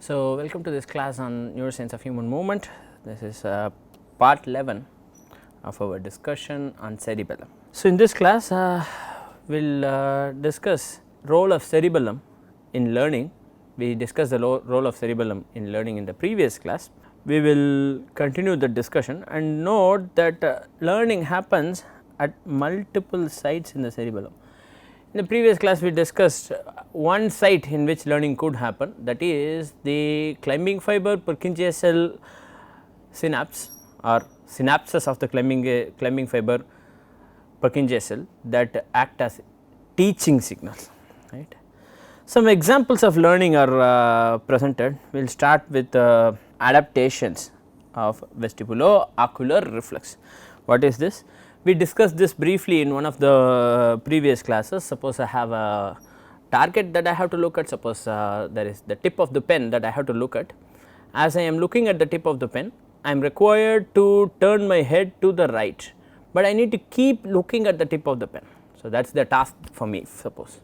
So, welcome to this class on neuroscience of human movement. This is part 11 of our discussion on cerebellum. So, in this class we will discuss role of cerebellum in learning. We discussed the role of cerebellum in learning in the previous class. We will continue the discussion and note that learning happens at multiple sites in the cerebellum. In the previous class we discussed one site in which learning could happen, that is the climbing fiber Purkinje cell synapse or synapses of the climbing fiber Purkinje cell that act as teaching signals, right. Some examples of learning are presented. We will start with adaptations of vestibulo-ocular reflex. What is this? We discussed this briefly in one of the previous classes. Suppose I have a target that I have to look at, suppose there is the tip of the pen that I have to look at. As I am looking at the tip of the pen, I am required to turn my head to the right, but I need to keep looking at the tip of the pen. So, that is the task for me, suppose.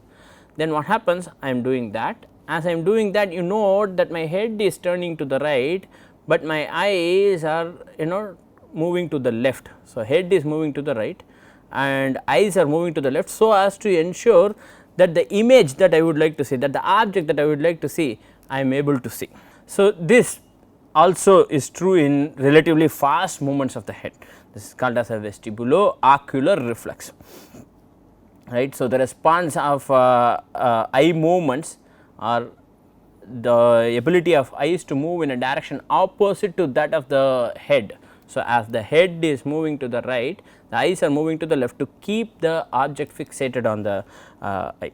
Then what happens? I am doing that. As I am doing that, you note that my head is turning to the right, but my eyes are moving to the left. So, head is moving to the right and eyes are moving to the left, so as to ensure that the image that I would like to see, that the object that I would like to see, I am able to see. So, this also is true in relatively fast movements of the head. This is called as a vestibulo-ocular reflex, right. So, the response of eye movements or the ability of eyes to move in a direction opposite to that of the head. So, as the head is moving to the right, the eyes are moving to the left to keep the object fixated on the eye.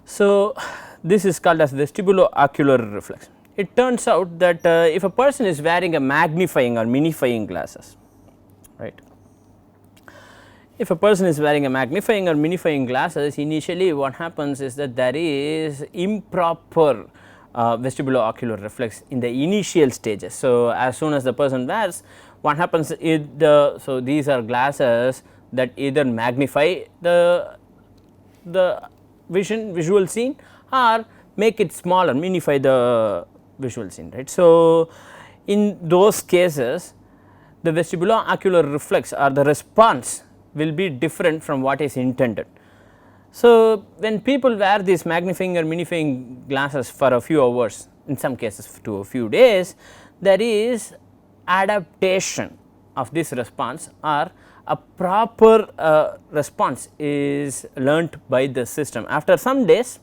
So, this is called as vestibulo-ocular reflex. It turns out that if a person is wearing a magnifying or minifying glasses, right. If a person is wearing a magnifying or minifying glasses, initially what happens is that there is improper vestibulo-ocular reflex in the initial stages. So, as soon as the person wears, what happens is so these are glasses that either magnify the visual scene or make it smaller, minify the visual scene, right. So, in those cases the vestibulo-ocular reflex or the response will be different from what is intended. So, when people wear these magnifying or minifying glasses for a few hours, in some cases to a few days, there is adaptation of this response or a proper response is learnt by the system. After some days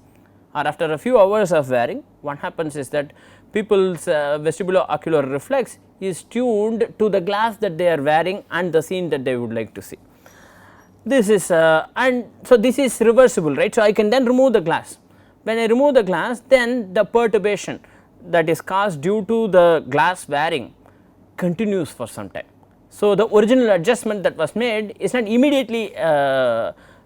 or after a few hours of wearing, what happens is that people's vestibulo-ocular reflex is tuned to the glass that they are wearing and the scene that they would like to see. This is and so this is reversible, right. So, I can then remove the glass. When I remove the glass, then the perturbation that is caused due to the glass wearing continues for some time. So, the original adjustment that was made is not immediately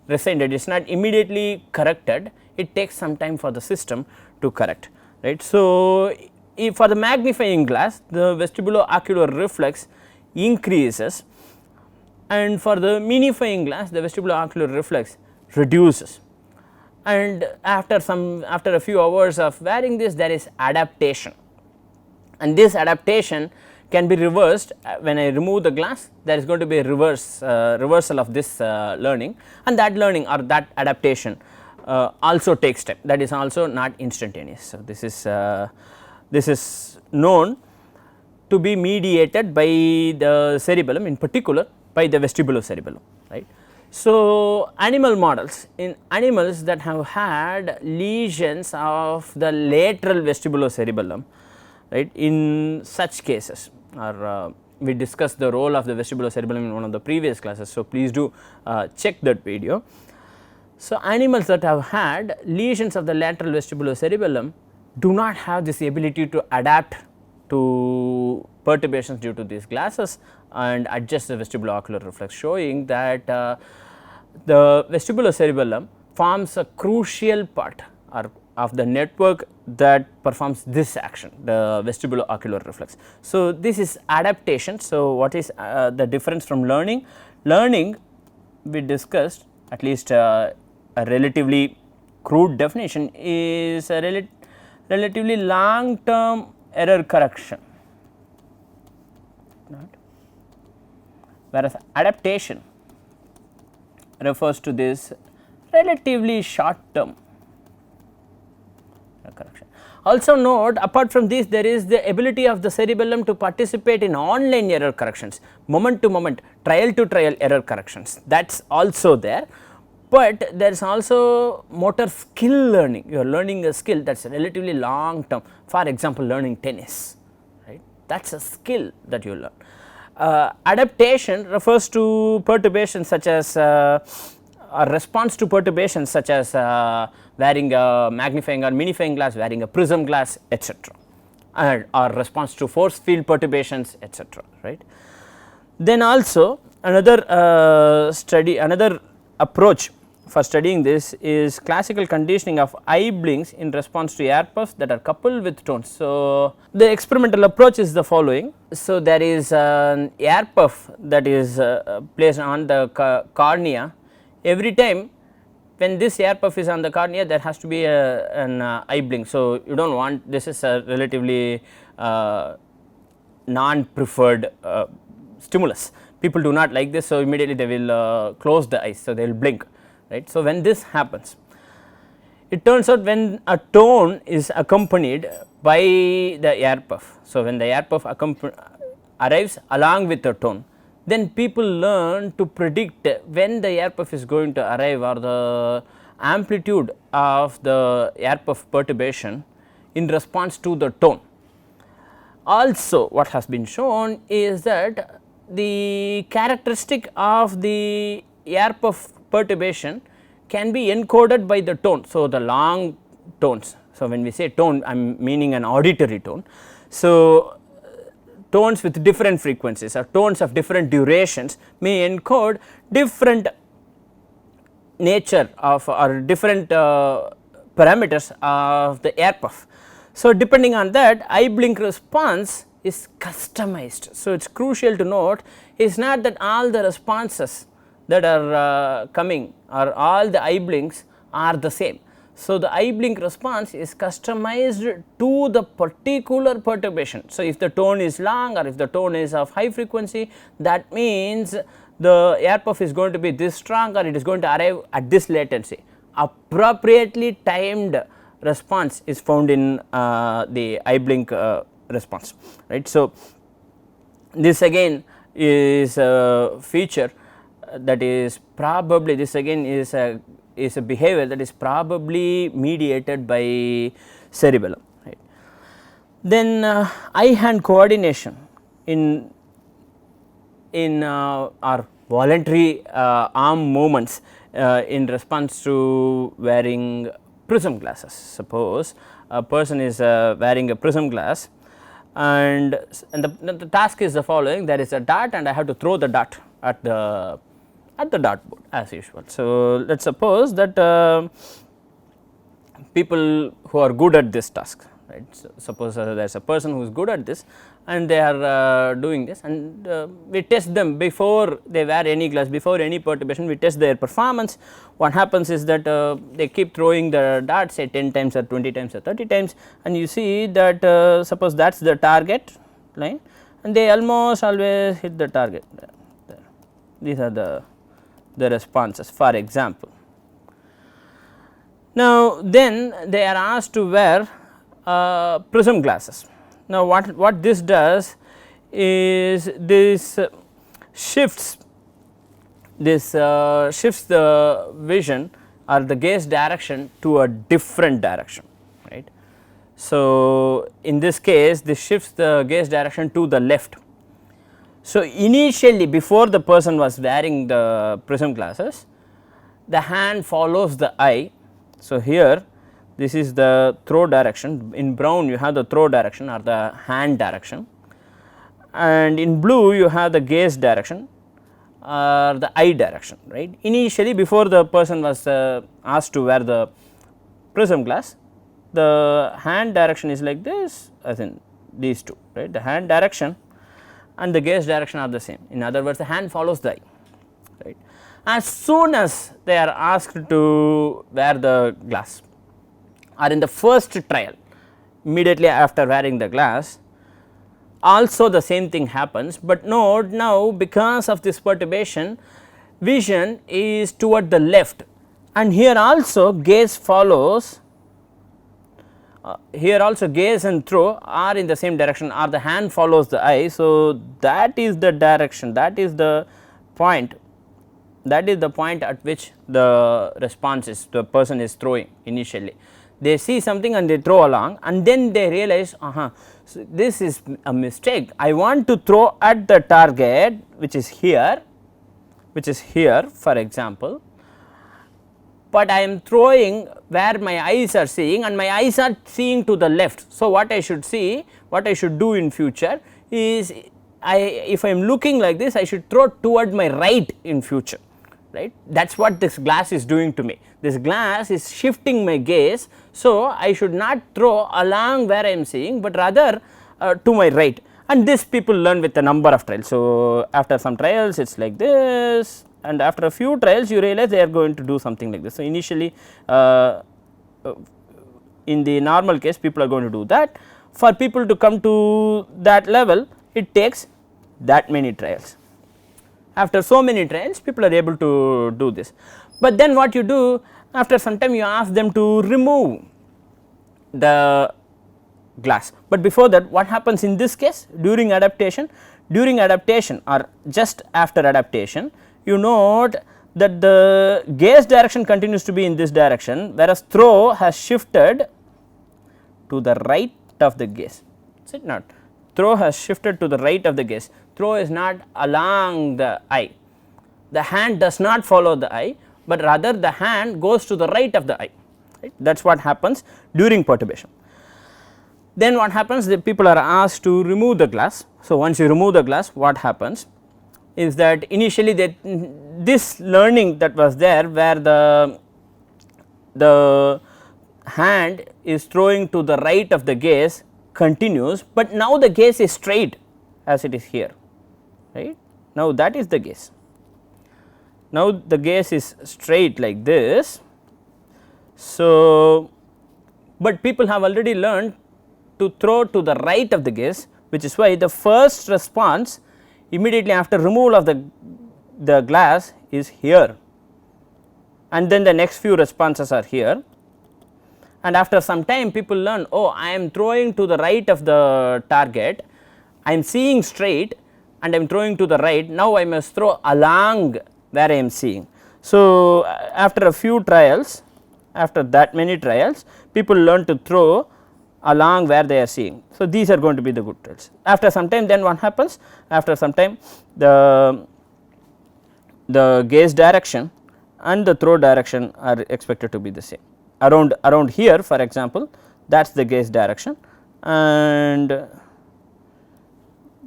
rescinded, it is not immediately corrected, it takes some time for the system to correct, right. So, if for the magnifying glass, the vestibulo-ocular reflex increases, and for the minifying glass the vestibulo-ocular reflex reduces, and after a few hours of wearing this, there is adaptation, and this adaptation can be reversed. When I remove the glass, there is going to be a reversal of this learning, and that learning or that adaptation also takes time, that is also not instantaneous. So, this is known to be mediated by the cerebellum, in particular by the vestibulocerebellum, right. So, animal models, in animals that have had lesions of the lateral vestibulocerebellum, right, in such cases, or we discussed the role of the vestibulocerebellum in one of the previous classes. So, please do check that video. So, animals that have had lesions of the lateral vestibulocerebellum do not have this ability to adapt to perturbations due to these glasses and adjust the vestibulo-ocular reflex, showing that the vestibulocerebellum forms a crucial part of the network that performs this action, the vestibulo-ocular reflex. So, this is adaptation. So, what is the difference from learning? Learning, we discussed, at least a relatively crude definition, is relatively long term error correction, right. Whereas adaptation refers to this relatively short term correction. Also note, apart from this, there is the ability of the cerebellum to participate in online error corrections, moment to moment, trial to trial error corrections, that is also there. But there is also motor skill learning, you are learning a skill that is relatively long term, for example learning tennis, right, that is a skill that you learn. Adaptation refers to perturbations such as a response to perturbations such as wearing a magnifying or minifying glass, wearing a prism glass, etc., or response to force field perturbations, etc., right. Then also another another approach for studying this is classical conditioning of eye blinks in response to air puffs that are coupled with tones. So, the experimental approach is the following. So, there is an air puff that is placed on the cornea. Every time when this air puff is on the cornea, there has to be an eye blink. So, you do not want, this is a relatively non preferred stimulus, people do not like this. So, immediately they will close the eyes, so they will blink, right. So, when this happens, it turns out when a tone is accompanied by the air puff. So, when the air puff arrives along with the tone, then people learn to predict when the air puff is going to arrive or the amplitude of the air puff perturbation in response to the tone. Also what has been shown is that the characteristic of the air puff perturbation can be encoded by the tone. So, the long tones. So, when we say tone, I am meaning an auditory tone. So, tones with different frequencies or tones of different durations may encode different nature of or different parameters of the air puff. So, depending on that, eye blink response is customized. So, it is crucial to note, it is not that all the responses that are coming or all the eye blinks are the same. So, the eye blink response is customized to the particular perturbation. So, if the tone is long or if the tone is of high frequency, that means the air puff is going to be this strong or it is going to arrive at this latency. Appropriately timed response is found in the eye blink response, right. So, this again is a feature that is probably, this again is a behavior that is probably mediated by cerebellum, right. Then eye hand coordination in our voluntary arm movements in response to wearing prism glasses. Suppose a person is wearing a prism glass and the task is the following, there is a dot and I have to throw the dot at the dartboard as usual. So, let us suppose that people who are good at this task, right. So, suppose there is a person who is good at this and they are doing this and we test them before they wear any glass, before any perturbation, we test their performance. What happens is that they keep throwing the dart, say 10 times or 20 times or 30 times, and you see that suppose that is the target line and they almost always hit the target there. These are the responses, for example. Now, then they are asked to wear prism glasses. Now, what this does is this shifts the vision or the gaze direction to a different direction, right. So, in this case this shifts the gaze direction to the left. So, initially before the person was wearing the prism glasses, the hand follows the eye. So, here this is the throw direction, in brown you have the throw direction or the hand direction, and in blue you have the gaze direction or the eye direction, right. Initially before the person was asked to wear the prism glass, the hand direction is like this, as in these two, right. The hand direction and the gaze direction are the same. In other words, the hand follows the eye, right. As soon as they are asked to wear the glass or in the first trial, immediately after wearing the glass, also the same thing happens, but note now because of this perturbation vision is toward the left, and here also gaze follows, here also gaze and throw are in the same direction, or the hand follows the eye. So, that is the direction, that is the point, that is the point at which the response is, the person is throwing initially. They see something and they throw along, and then they realize so this is a mistake, I want to throw at the target which is here for example, but I am throwing where my eyes are seeing and my eyes are seeing to the left. So, what I should see, what I should do in future is if I am looking like this, I should throw toward my right in future, right. That is what this glass is doing to me, this glass is shifting my gaze. So, I should not throw along where I am seeing, but rather to my right, and this people learn with a number of trials. So, after some trials it is like this, and after a few trials you realize they are going to do something like this. So, initially in the normal case people are going to do that. For people to come to that level it takes that many trials. After so many trials people are able to do this, but then what you do, after some time you ask them to remove the glass. But before that, what happens in this case during adaptation or just after adaptation, you note that the gaze direction continues to be in this direction, whereas throw has shifted to the right of the gaze, is it not? Throw has shifted to the right of the gaze, throw is not along the eye, the hand does not follow the eye, but rather the hand goes to the right of the eye, right. That is what happens during perturbation. Then what happens, the people are asked to remove the glass. So, once you remove the glass, what happens is that initially this learning that was there where the hand is throwing to the right of the gaze continues, but now the gaze is straight as it is here, right. Now, that is the gaze. Now, the gaze is straight like this. So, but people have already learned to throw to the right of the gaze, which is why the first response immediately after removal of the glass is here, and then the next few responses are here, and after some time people learn, oh, I am throwing to the right of the target, I am seeing straight and I am throwing to the right, now I must throw along where I am seeing. So, after a few trials, after that many trials, people learn to throw along where they are seeing. So, these are going to be the good trials. After some time, then what happens? After some time the gaze direction and the throw direction are expected to be the same. Around here for example, that is the gaze direction and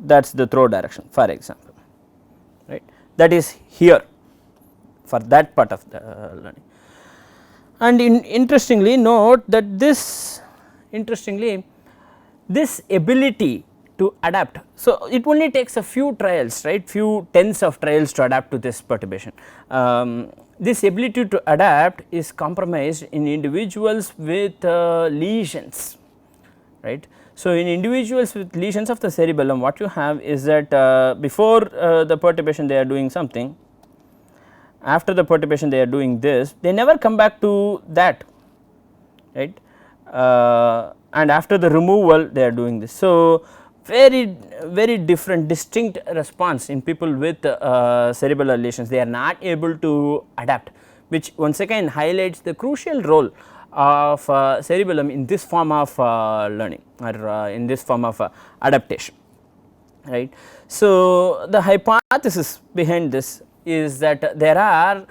that is the throw direction for example, right. That is here for that part of the learning. And interestingly note that this ability to adapt, so it only takes a few trials, right, few tens of trials to adapt to this perturbation. This ability to adapt is compromised in individuals with lesions, right. So, in individuals with lesions of the cerebellum, what you have is that before the perturbation they are doing something, after the perturbation they are doing this, they never come back to that, right, and after the removal they are doing this. So, very different distinct response in people with cerebellar lesions, they are not able to adapt, which once again highlights the crucial role of cerebellum in this form of learning or in this form of adaptation, right. So, the hypothesis behind this is that there are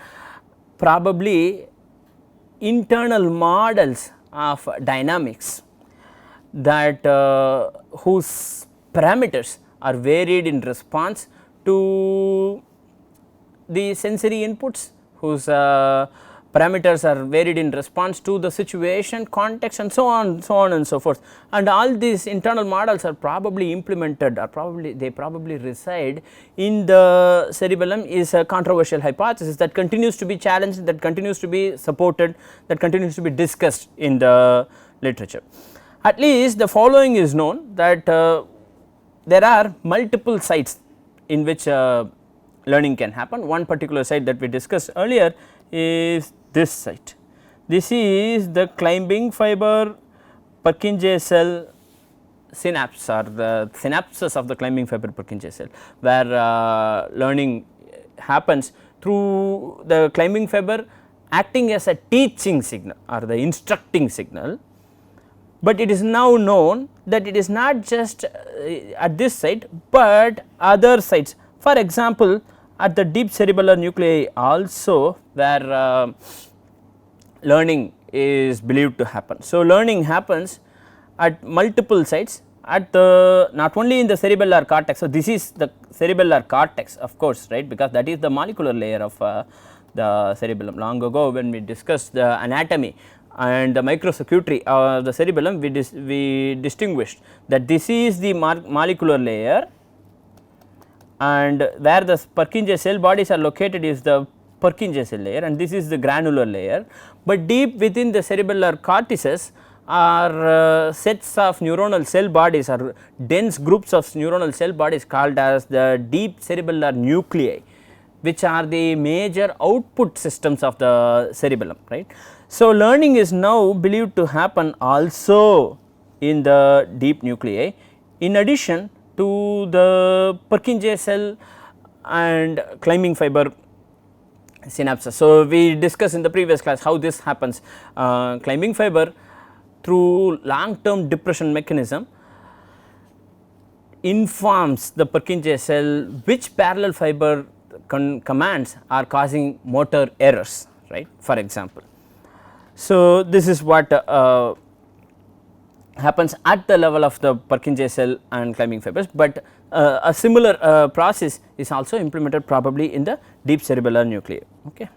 probably internal models of dynamics that whose parameters are varied in response to the sensory inputs, whose parameters are varied in response to the situation, context and so on and so forth, and all these internal models are probably implemented or they probably reside in the cerebellum is a controversial hypothesis that continues to be challenged, that continues to be supported, that continues to be discussed in the literature. At least the following is known, that there are multiple sites in which learning can happen. One particular site that we discussed earlier is this site. This is the climbing fiber Purkinje cell synapse, or the synapses of the climbing fiber Purkinje cell, where learning happens through the climbing fiber acting as a teaching signal or the instructing signal. But it is now known that it is not just at this site, but other sites. For example, at the deep cerebellar nuclei also, where learning is believed to happen. So, learning happens at multiple sites, at the not only in the cerebellar cortex. So, this is the cerebellar cortex, of course, right, because that is the molecular layer of the cerebellum. Long ago when we discussed the anatomy and the microcircuitry of the cerebellum, we distinguished that this is the molecular layer, and where the Purkinje cell bodies are located is the Purkinje cell layer, and this is the granular layer. But deep within the cerebellar cortices are sets of neuronal cell bodies, or dense groups of neuronal cell bodies called as the deep cerebellar nuclei, which are the major output systems of the cerebellum, right. So, learning is now believed to happen also in the deep nuclei, in addition to the Purkinje cell and climbing fiber synapses. So, we discussed in the previous class how this happens. Climbing fiber, through long term depression mechanism, informs the Purkinje cell which parallel fiber commands are causing motor errors, right, for example. So, this is what happens at the level of the Purkinje cell and climbing fibers, but a similar process is also implemented probably in the deep cerebellar nuclei. Okay.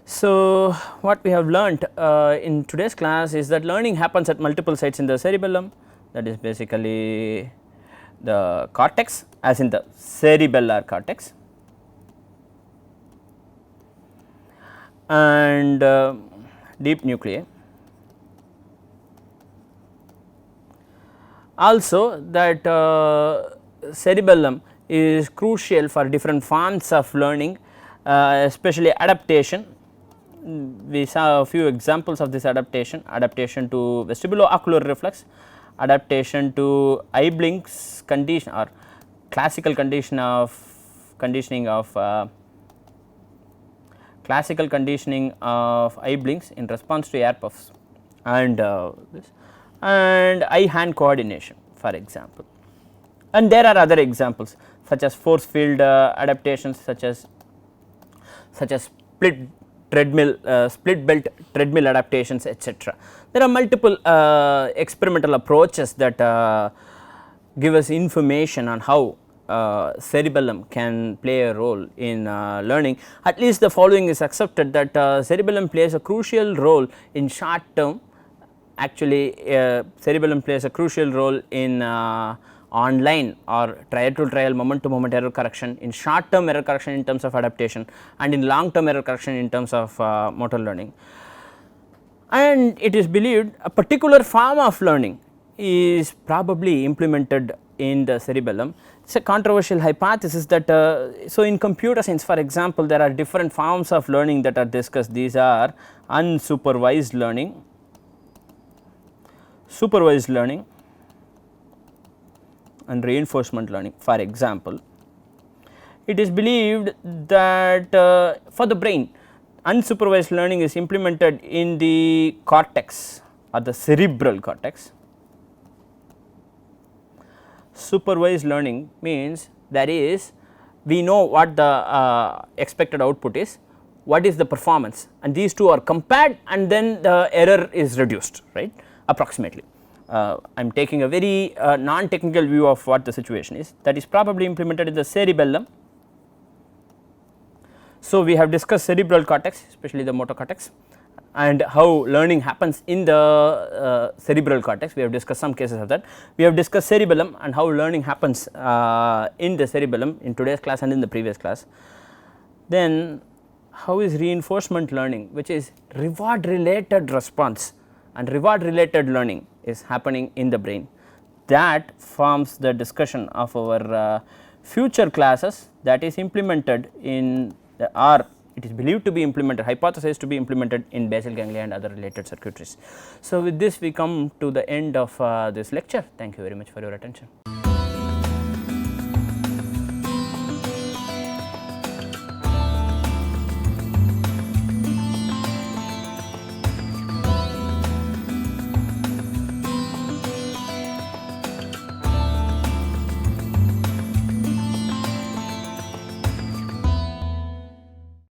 So, what we have learnt in today's class is that learning happens at multiple sites in the cerebellum, that is basically the cortex, as in the cerebellar cortex, and deep nuclei. Also, that cerebellum is crucial for different forms of learning, especially adaptation. We saw a few examples of this adaptation: adaptation to vestibulo-ocular reflex, adaptation to eye blinks condition, or classical conditioning of eye blinks in response to air puffs, and this, and eye hand coordination, for example. And there are other examples such as force field adaptations, such as split belt treadmill adaptations, etc. There are multiple experimental approaches that give us information on how cerebellum can play a role in learning. At least the following is accepted, that cerebellum plays a crucial role in short term. Actually, cerebellum plays a crucial role in online or trial to trial, moment to moment error correction, in short term error correction in terms of adaptation, and in long term error correction in terms of motor learning. And it is believed a particular form of learning is probably implemented in the cerebellum. It is a controversial hypothesis that so in computer science, for example, there are different forms of learning that are discussed. These are unsupervised learning, supervised learning, and reinforcement learning. For example, it is believed that for the brain, unsupervised learning is implemented in the cortex or the cerebral cortex. Supervised learning means, that is, we know what the expected output is, what is the performance, and these two are compared, and then the error is reduced, right, approximately. I am taking a very non-technical view of what the situation is. That is probably implemented in the cerebellum. So, we have discussed cerebral cortex, especially the motor cortex, and how learning happens in the cerebral cortex. We have discussed some cases of that. We have discussed cerebellum and how learning happens in the cerebellum in today's class and in the previous class. Then how is reinforcement learning, which is reward related response, and reward related learning is happening in the brain. That forms the discussion of our future classes, that is implemented in the, or it is believed to be implemented, hypothesized to be implemented in basal ganglia and other related circuitries. So, with this we come to the end of this lecture. Thank you very much for your attention.